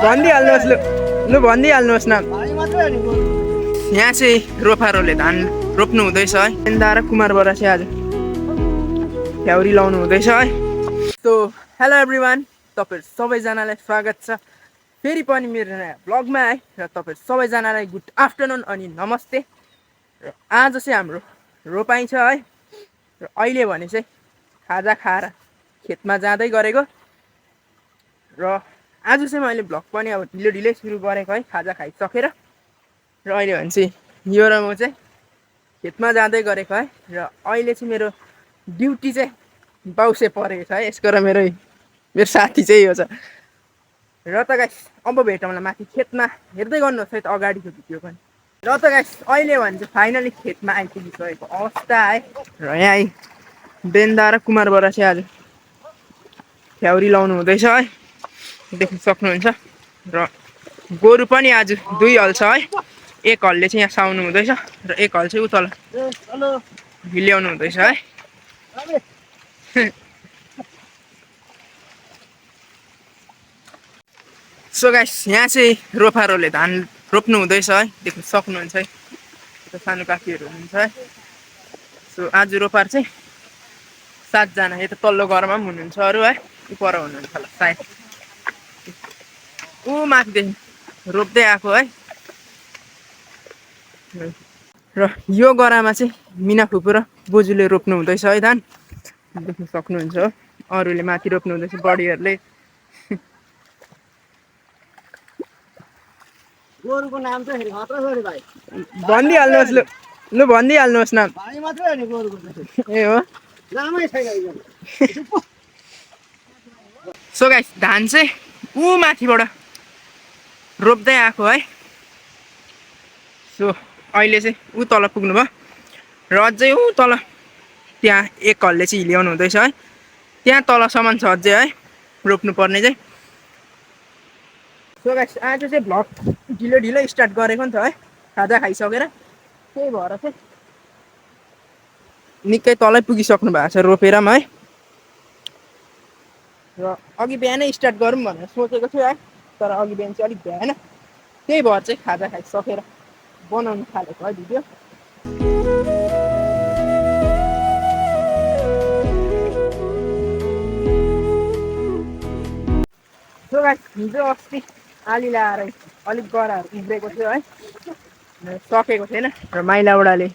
भनिदिइहाल्नुहोस् लु भनिदिइहाल्नुहोस् न। यहाँ चाहिँ रोपारोले धान रोप्नु हुँदैछ है। एन्दा र कुमार बरा चाहिँ आज फ्याउरी लाउनु हुँदैछ है। सो हेलो एभ्रिवान, तपाईहरु सबैजनालाई स्वागत छ फेरि पनि मेरो नयाँ ब्लगमा है। र तपाईहरु सबैजनालाई गुड आफ्टरनुन अनि नमस्ते। र आज चाहिँ हाम्रो रोपाइ छ है। र अहिले भने चाहिँ खाजा खाएर खेतमा जाँदै गरेको। र आज चाहिँ मैले ब्लग पनि अब ढिलै सुरु गरेको है, खाजा खाइसकेर। र अहिले भने चाहिँ यो र म चाहिँ खेतमा जाँदै गरेको है। र अहिले चाहिँ मेरो ड्युटी चाहिँ बाउसे परेको छ है। यसको र मेरो साथी चाहिँ यो छ। र त गाइस अब भेटौँला माथि खेतमा। हेर्दै गर्नुहोस् है त अगाडिको भिडियो पनि। र त गाइस अहिले भने चाहिँ फाइनली खेतमा आइपुगिसकेको अवस्था है। र यहाँ बेन्दा र कुमार बरा चाहिँ आज फ्याउरी लाउनु हुँदैछ है, देख्न सक्नुहुन्छ। र गोरु पनि आज 2 हल छ है। एक हलले चाहिँ यहाँ साउनु हुँदैछ र एक हल चाहिँ उतल हिल्याउनु हुँदैछ है। सो गाइस यहाँ चाहिँ रोपारोले धान रोप्नु हुँदैछ है, देख्न सक्नुहुन्छ है। सानो काकीहरू हुनुहुन्छ है। सो आज रोपार चाहिँ 7 जना यता तल्लो घरमा पनि हुनुहुन्छ अरू है, पर हुनुहुन्छ होला सायद। ऊ माथिदेखि रोप्दै आएको है। र यो गरामा चाहिँ मिना फुपू र बोजूले रोप्नु हुँदैछ है धान, देख्न सक्नुहुन्छ हो। अरूले माथि रोप्नु हुँदैछ, बडीहरूले। गोरुको नाम चाहिँ फेरि खतरा छ नि भाइ। भनिदिइहाल्नुहोस् लु भनिदिइहाल्नुहोस् नाम। भाइ मात्रै हो नि गोरुको चाहिँ। ए हो, नामै छैन यो। सो गाइस धान चाहिँ ऊ माथिबाट रोप्दै आएको है। सो अहिले चाहिँ ऊ तल पुग्नु भयो। र अझै ऊ तल त्यहाँ एक हलले चाहिँ हिल्याउनु हुँदैछ है। त्यहाँ तलसम्म छ अझै है रोप्नु पर्ने चाहिँ। सो गाइस आज चाहिँ भ्लग ढिलो स्टार्ट गरेको नि त है, खाजा खाइसकेर। त्यही भएर चाहिँ निकै तलै पुगिसक्नु भएको छ रोपेर पनि है। र अघि बिहानै स्टार्ट गरौँ भनेर सोचेको थियो है, तर अघि बिहान चाहिँ अलिक भ्याएन। त्यही भएर चाहिँ खाजा खाइसकेर बनाउनु थालेको है भिडियो। सो गाइस हिजो अस्ति आली लाएर अलिक गराहरू उब्रेको थियो है, सकेको थिएन। र माइला बुढाले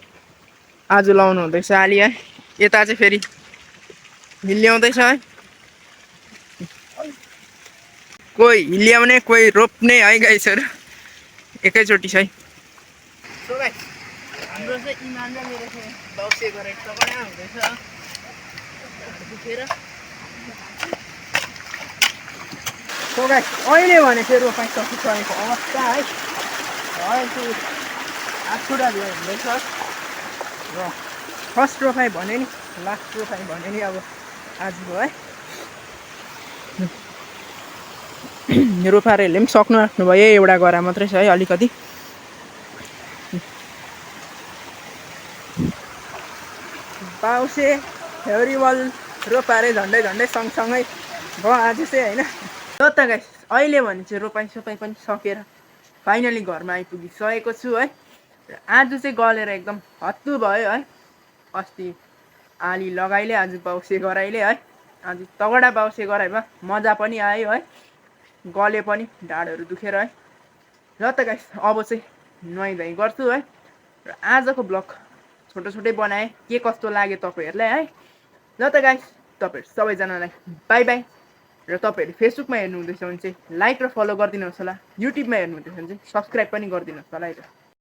आज लाउनु हुँदैछ आली है। यता चाहिँ फेरि हिल्याउँदैछ है, कोही हिल्याउने कोही रोप्ने है गाइसहरू एकैचोटि छ है। सो गाइस हाम्रो चाहिँ इमान र मेरो चाहिँ बाउसे गरेर तगडा हुँदैछ दुखेर। सो गाइस अहिले भने चाहिँ रोपाइ सकिसकेको अवस्था है। अहिले चाहिँ आठवटा भ्यू हुँदैछ। र फर्स्ट रोपाइ भने नि लास्ट रोपाइ भने नि अब आजको है। रोपारहरूले पनि सक्नु आँट्नुभयो, एउटा गरा मात्रै छ है अलिकति। बाउसे फ्याउरीवाल रोपारे झन्डै सँगसँगै भयो आज चाहिँ होइन। र त गाइस अहिले भने चाहिँ रोपाइ सोपाइ पनि सकेर फाइनली घरमा आइपुगिसकेको छु है। र आज चाहिँ गलेर एकदम हत्तु भयो है। अस्ति आली लगाइले, आज बाउसे गराइले है। आज तगडा बाउसे गराइमा मजा पनि आयो है, गले पनि ढाडहरू दुखेर है। र त गाइस अब चाहिँ नुहाइधुवाइ गर्छु है। र आजको ब्लग छोटो बनाएँ, के कस्तो लाग्यो तपाईँहरूलाई है। र त गाइस तपाईँहरू सबैजनालाई बाई बाई। र तपाईँहरू फेसबुकमा हेर्नुहुँदैछ भने चाहिँ लाइक र फलो गरिदिनुहोस् होला। युट्युबमा हेर्नुहुँदैछ भने चाहिँ सब्सक्राइब पनि गरिदिनुहोस् होला है त।